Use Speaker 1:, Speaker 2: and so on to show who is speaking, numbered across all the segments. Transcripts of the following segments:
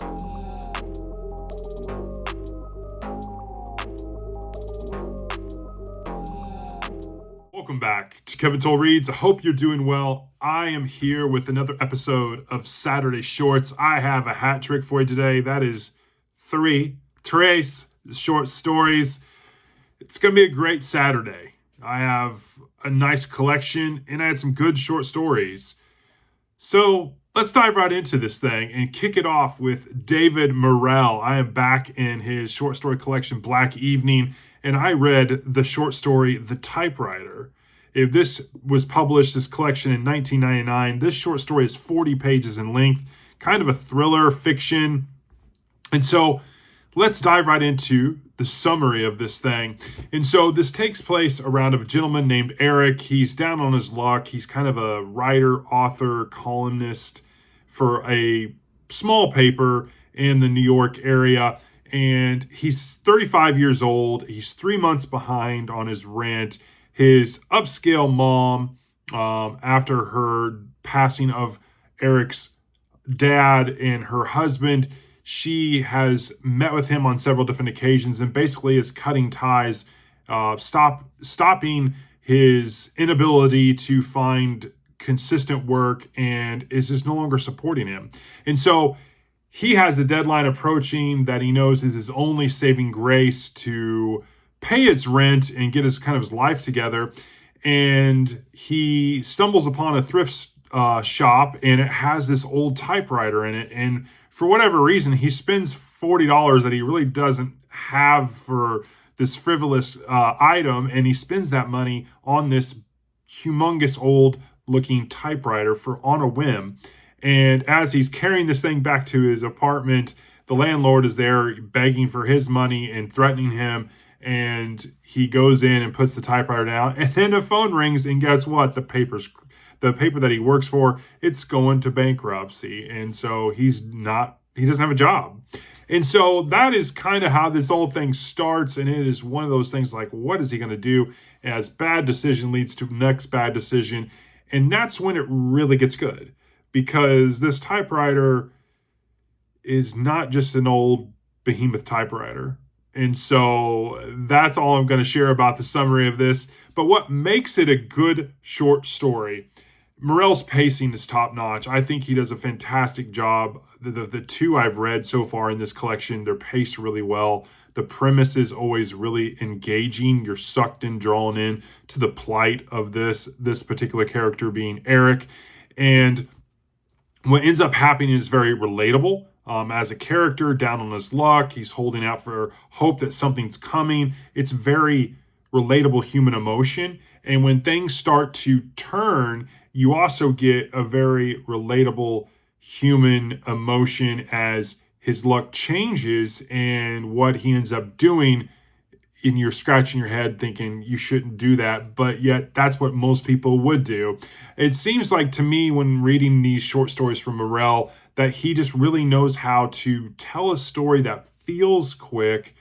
Speaker 1: Welcome back to Kevin Toll Reads. I hope you're doing well. I am here with another episode of Saturday Shorts. I have a hat trick for you today. That is tres short stories. It's going to be a great Saturday. I have a nice collection and I had some good short stories. So let's dive right into this thing and kick it off with David Morrell. I am back in his short story collection, Black Evening, and I read the short story, The Typewriter. If this was published, this collection in 1999, this short story is 40 pages in length, kind of a thriller fiction. And so let's dive right into the summary of this thing. And so this takes place around a gentleman named Eric. He's down on his luck. He's kind of a writer, author, columnist for a small paper in the New York area. And he's 35 years old. He's 3 months behind on his rent. His upscale mom, after her passing of Eric's dad and her husband, she has met with him on several different occasions and basically is cutting ties, stopping his inability to find consistent work, and is just no longer supporting him. And so he has a deadline approaching that he knows is his only saving grace to pay his rent and get his life together. And he stumbles upon a thrift shop, and it has this old typewriter in it. And for whatever reason, he spends $40 that he really doesn't have for this frivolous item, and he spends that money on this humongous old looking typewriter on a whim. And as he's carrying this thing back to his apartment, the landlord is there begging for his money and threatening him. And he goes in and puts the typewriter down. And then the phone rings, and guess what? The paper that he works for, it's going to bankruptcy. And so he doesn't have a job. And so that is kind of how this whole thing starts. And it is one of those things like, what is he going to do? As bad decision leads to next bad decision. And that's when it really gets good. Because this typewriter is not just an old behemoth typewriter. And so that's all I'm going to share about the summary of this. But what makes it a good short story? Morrell's pacing is top notch. I think he does a fantastic job. The two I've read so far in this collection, they're paced really well. The premise is always really engaging. You're sucked in, drawn in to the plight of this particular character being Eric. And what ends up happening is very relatable. As a character down on his luck, he's holding out for hope that something's coming. It's very relatable human emotion. And when things start to turn, you also get a very relatable human emotion as his luck changes and what he ends up doing. And you're scratching your head thinking you shouldn't do that, but yet that's what most people would do. It seems like to me when reading these short stories from Morrell that he just really knows how to tell a story that feels quick,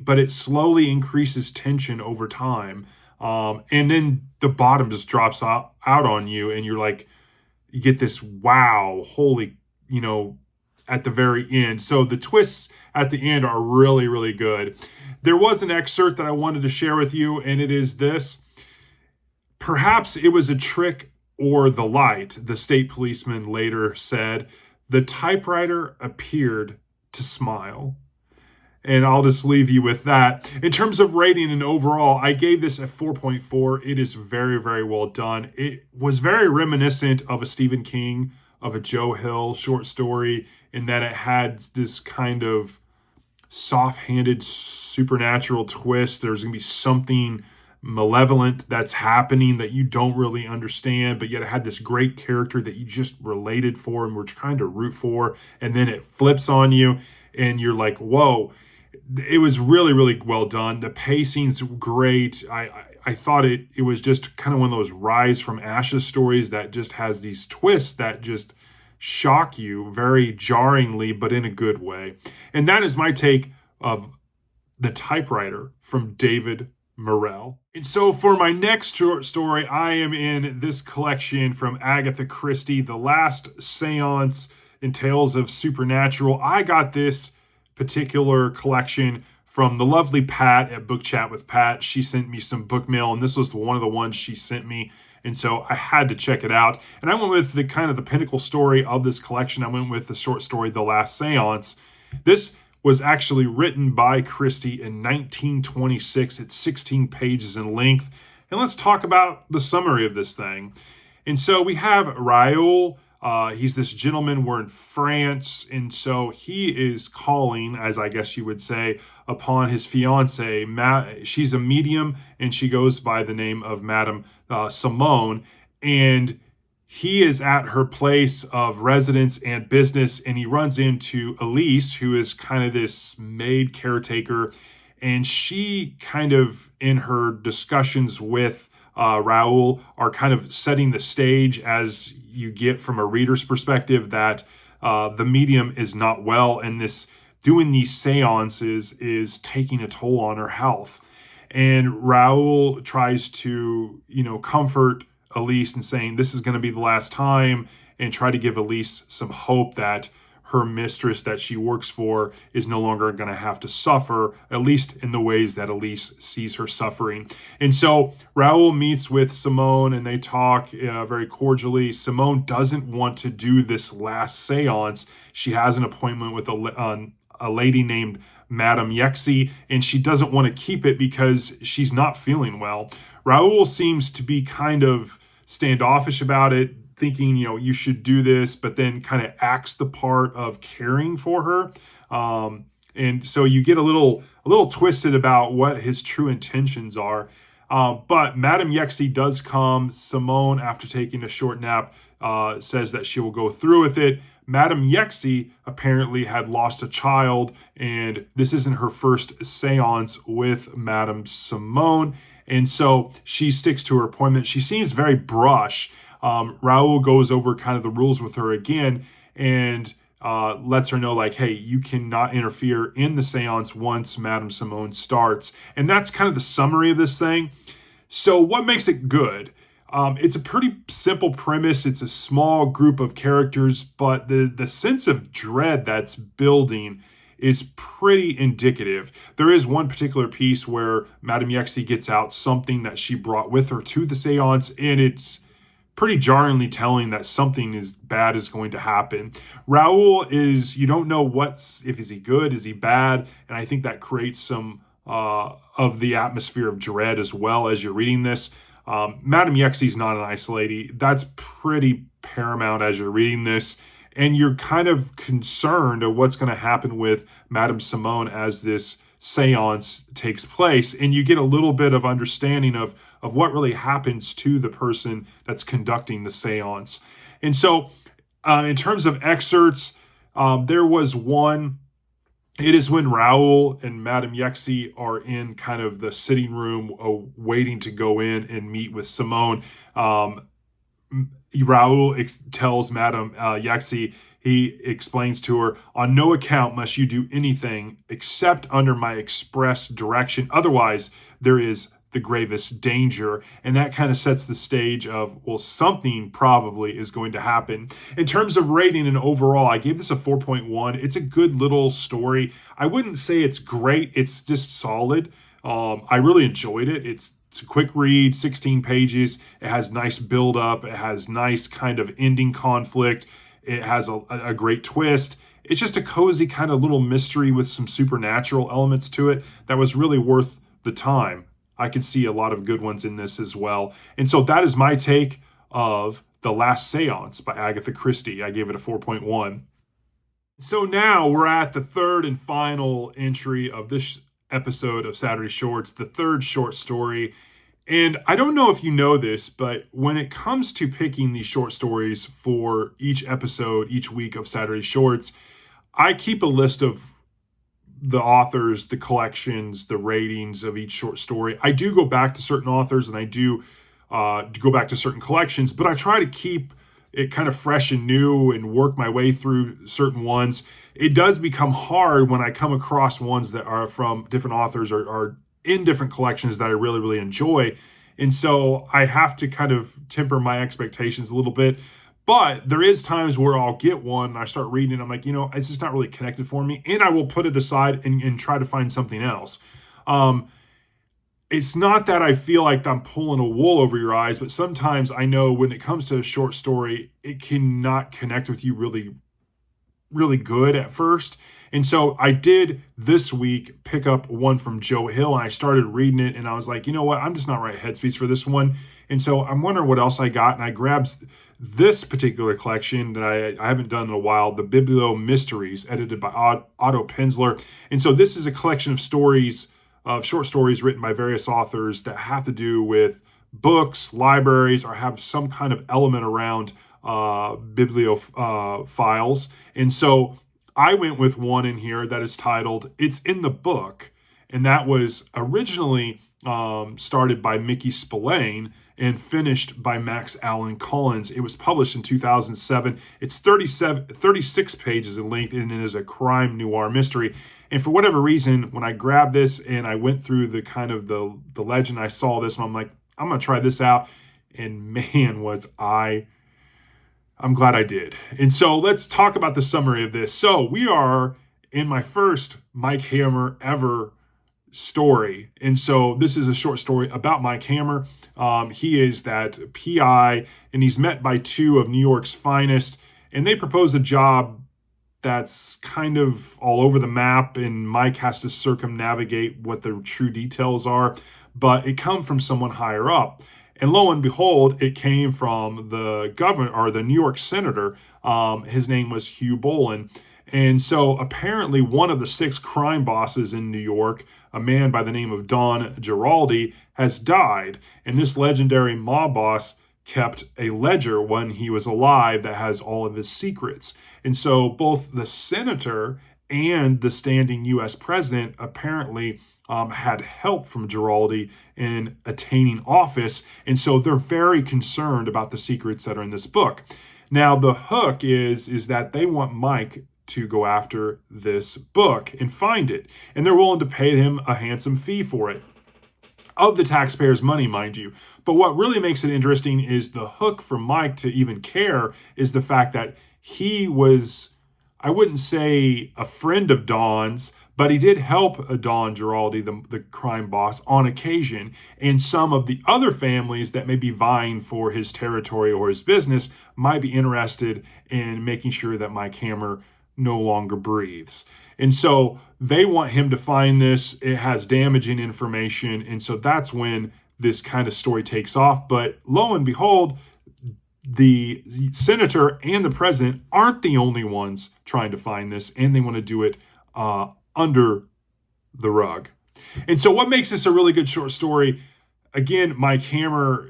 Speaker 1: but it slowly increases tension over time. And then the bottom just drops out on you, and you're like, you get this wow, holy, at the very end. So the twists at the end are really, really good. There was an excerpt that I wanted to share with you, and it is this. Perhaps it was a trick or the light, the state policeman later said. The typewriter appeared to smile. And I'll just leave you with that. In terms of rating and overall, I gave this a 4.4. It is very, very well done. It was very reminiscent of a Stephen King, of a Joe Hill short story, in that it had this kind of soft-handed supernatural twist. There's going to be something malevolent that's happening that you don't really understand, but yet it had this great character that you just related for and were trying to root for, and then it flips on you and you're like, whoa. It was really, really well done. The pacing's great. I thought it was just kind of one of those rise from ashes stories that just has these twists that just shock you very jarringly, but in a good way. And that is my take of The Typewriter from David Morrell. And so for my next short story, I am in this collection from Agatha Christie, The Last Seance. and tales of supernatural. I got this particular collection from the lovely Pat at Book Chat with Pat. She sent me some book mail, and this was one of the ones she sent me. And so I had to check it out. And I went with the kind of the pinnacle story of this collection. I went with the short story, The Last Seance. This was actually written by Christie in 1926. It's 16 pages in length. And let's talk about the summary of this thing. And so we have Raoul. He's this gentleman. We're in France. And so he is calling, as I guess you would say, upon his fiancée. She's a medium, and she goes by the name of Madame Simone. And he is at her place of residence and business, and he runs into Elise, who is kind of this maid caretaker. And she kind of, in her discussions with Raoul, are kind of setting the stage, as you get from a reader's perspective, that the medium is not well, and this doing these seances is taking a toll on her health. And Raoul tries to, comfort Elise and saying this is going to be the last time, and try to give Elise some hope that her mistress that she works for is no longer going to have to suffer, at least in the ways that Elise sees her suffering. And so Raoul meets with Simone, and they talk very cordially. Simone doesn't want to do this last seance. She has an appointment with a lady named Madame Yexi, and she doesn't want to keep it because she's not feeling well. Raoul seems to be kind of standoffish about it, thinking, you should do this, but then kind of acts the part of caring for her. And so you get a little twisted about what his true intentions are. But Madame Yexi does come. Simone, after taking a short nap, says that she will go through with it. Madame Yexi apparently had lost a child, and this isn't her first seance with Madame Simone. And so she sticks to her appointment. She seems very brush. Raoul goes over kind of the rules with her again, and lets her know, like, hey, you cannot interfere in the seance once Madame Simone starts. And that's kind of the summary of this thing. So what makes it good? It's a pretty simple premise. It's a small group of characters, but the sense of dread that's building is pretty indicative. There is one particular piece where Madame Yexi gets out something that she brought with her to the seance, and it's pretty jarringly telling that something is bad is going to happen. Raoul is, you don't know is he good, is he bad? And I think that creates some of the atmosphere of dread as well as you're reading this. Madame Yexi's not a nice lady. That's pretty paramount as you're reading this. And you're kind of concerned of what's going to happen with Madame Simone as this seance takes place. And you get a little bit of understanding of what really happens to the person that's conducting the seance. And so in terms of excerpts, there was one. It is when Raoul and Madame Yexi are in kind of the sitting room waiting to go in and meet with Simone. Raoul tells Madame Yexi, he explains to her, on no account must you do anything except under my express direction. Otherwise, there is the gravest danger. And that kind of sets the stage of, well, something probably is going to happen. In terms of rating and overall, I gave this a 4.1. It's a good little story. I wouldn't say it's great. It's just solid. I really enjoyed it. It's a quick read, 16 pages. It has nice build up. It has nice kind of ending conflict. It has a great twist. It's just a cozy kind of little mystery with some supernatural elements to it that was really worth the time. I could see a lot of good ones in this as well. And so that is my take of The Last Seance by Agatha Christie. I gave it a 4.1. So now we're at the third and final entry of this episode of Saturday Shorts, the third short story. And I don't know if you know this, but when it comes to picking these short stories for each episode, each week of Saturday Shorts, I keep a list of the authors, the collections, the ratings of each short story. I do go back to certain authors and I do go back to certain collections, but I try to keep it kind of fresh and new and work my way through certain ones. It does become hard when I come across ones that are from different authors or are in different collections that I really, really enjoy. And so I have to kind of temper my expectations a little bit. But there is times where I'll get one and I start reading and I'm like, it's just not really connected for me. And I will put it aside and try to find something else. It's not that I feel like I'm pulling a wool over your eyes, but sometimes I know when it comes to a short story, it cannot connect with you really, really good at first. And so I did this week pick up one from Joe Hill and I started reading it and I was like, you know what? I'm just not right headspace for this one. And so I'm wondering what else I got. And I grabbed this particular collection that I haven't done in a while, the Biblio Mysteries, edited by Otto Penzler. And so this is a collection of stories, of short stories written by various authors that have to do with books, libraries, or have some kind of element around bibliophiles. And so I went with one in here that is titled It's in the Book. And that was originally started by Christie Spillane and finished by Max Allan Collins. It was published in 2007. It's 36 pages in length, and it is a crime noir mystery. And for whatever reason, when I grabbed this and I went through the kind of the legend, I saw this and I'm like, I'm going to try this out. And man, I'm glad I did. And so let's talk about the summary of this. So we are in my first Mike Hammer ever story. And so this is a short story about Mike Hammer. He is that PI, and he's met by two of New York's finest, and they propose a job that's kind of all over the map, and Mike has to circumnavigate what the true details are, but it comes from someone higher up. And lo and behold, it came from the governor, or the New York senator. His name was Hugh Bolin. And so apparently one of the 6 crime bosses in New York, a man by the name of Don Giraldi, has died. And this legendary mob boss kept a ledger when he was alive that has all of his secrets. And so both the senator and the standing U.S. president apparently had help from Giraldi in attaining office. And so they're very concerned about the secrets that are in this book. Now, the hook is that they want Mike to go after this book and find it. And they're willing to pay him a handsome fee for it. Of the taxpayers' money, mind you. But what really makes it interesting is the hook for Mike to even care is the fact that he was, I wouldn't say a friend of Don's, but he did help Don Giraldi, the crime boss, on occasion. And some of the other families that may be vying for his territory or his business might be interested in making sure that Mike Hammer no longer breathes. And so they want him to find this. It has damaging information. And so that's when this kind of story takes off. But lo and behold, the senator and the president aren't the only ones trying to find this, and they want to do it under the rug. And so what makes this a really good short story? Again, Mike Hammer,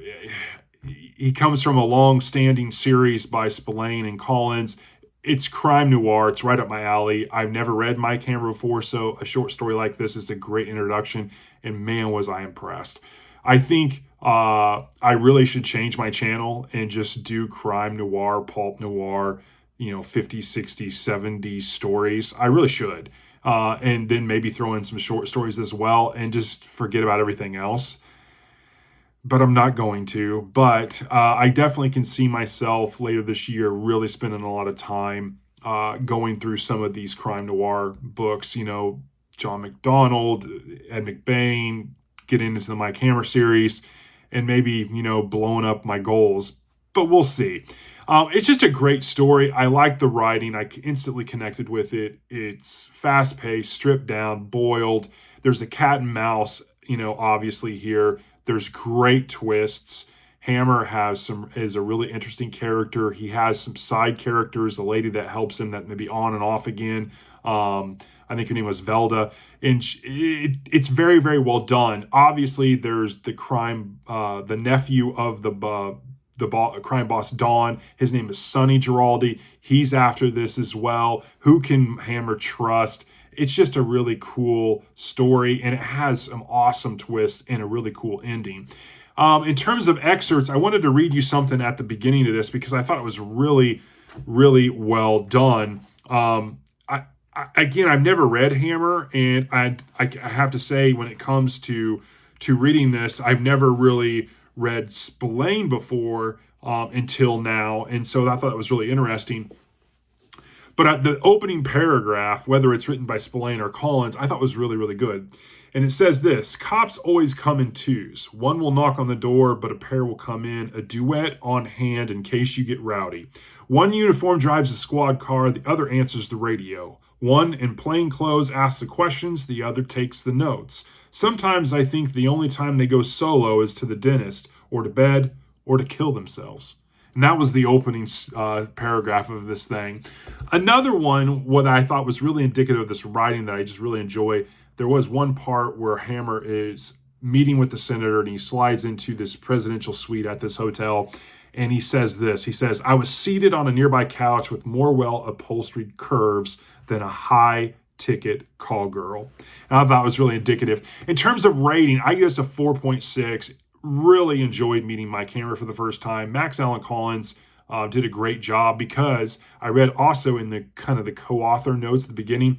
Speaker 1: he comes from a long-standing series by Spillane and Collins. It's crime noir. It's right up my alley. I've never read Mike Hammer before, so a short story like this is a great introduction, and man, was I impressed. I think I really should change my channel and just do crime noir, pulp noir, 50, 60, 70 stories. I really should. And then maybe throw in some short stories as well and just forget about everything else. But I'm not going to. But I definitely can see myself later this year really spending a lot of time going through some of these crime noir books. John McDonald, Ed McBain, getting into the Mike Hammer series, and maybe, blowing up my goals. But we'll see. It's just a great story. I like the writing. I instantly connected with it. It's fast-paced, stripped down, boiled. There's a cat and mouse, obviously here. There's great twists. Hammer is a really interesting character. He has some side characters, a lady that helps him that may be on and off again. I think her name was Velda. And it's very, very well done. Obviously, there's the nephew of the crime boss, Don. His name is Sonny Giraldi. He's after this as well. Who can Hammer trust? It's just a really cool story, and it has some awesome twists and a really cool ending. In terms of excerpts, I wanted to read you something at the beginning of this because I thought it was really, really well done. Again, I've never read Hammer, and I have to say, when it comes to reading this, I've never really read Spillane before, until now. And so I thought that was really interesting. But the opening paragraph, whether it's written by Spillane or Collins, I thought was really, really good. And it says this: cops always come in twos. One will knock on the door, but a pair will come in, a duet on hand in case you get rowdy. One uniform drives the squad car, the other answers the radio. One in plain clothes asks the questions, the other takes the notes. Sometimes I think the only time they go solo is to the dentist, or to bed, or to kill themselves. And that was the opening paragraph of this thing. Another one, what I thought was really indicative of this writing that I just really enjoy, there was one part where Hammer is meeting with the senator and he slides into this presidential suite at this hotel. And he says this, he says, "I was seated on a nearby couch with more well-upholstered curves than a high-ticket call girl." And I thought it was really indicative. In terms of rating, I give this a 4.6. Really enjoyed meeting Mike Hammer for the first time. Max Allan Collins did a great job, because I read also in the kind of the co-author notes at the beginning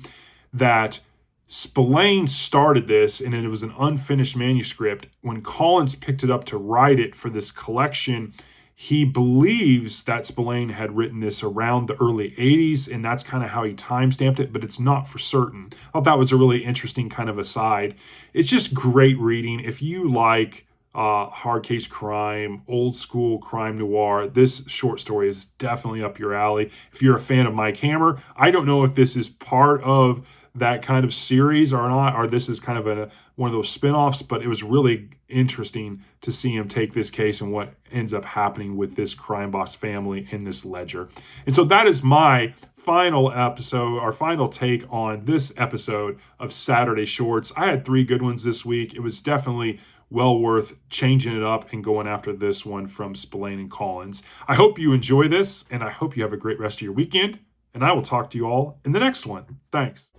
Speaker 1: that Spillane started this and it was an unfinished manuscript. When Collins picked it up to write it for this collection, he believes that Spillane had written this around the early 80s, and that's kind of how he time-stamped it, but it's not for certain. I thought that was a really interesting kind of aside. It's just great reading. If you like hard case crime, old school crime noir, this short story is definitely up your alley. If you're a fan of Mike Hammer, I don't know if this is part of that kind of series or not, or this is kind of one of those spin-offs, but it was really interesting to see him take this case and what ends up happening with this crime boss family in this ledger. And so that is my final episode, our final take on this episode of Saturday Shorts. I had 3 good ones this week. It was definitely well worth changing it up and going after this one from Spillane and Collins. I hope you enjoy this, and I hope you have a great rest of your weekend, and I will talk to you all in the next one. Thanks.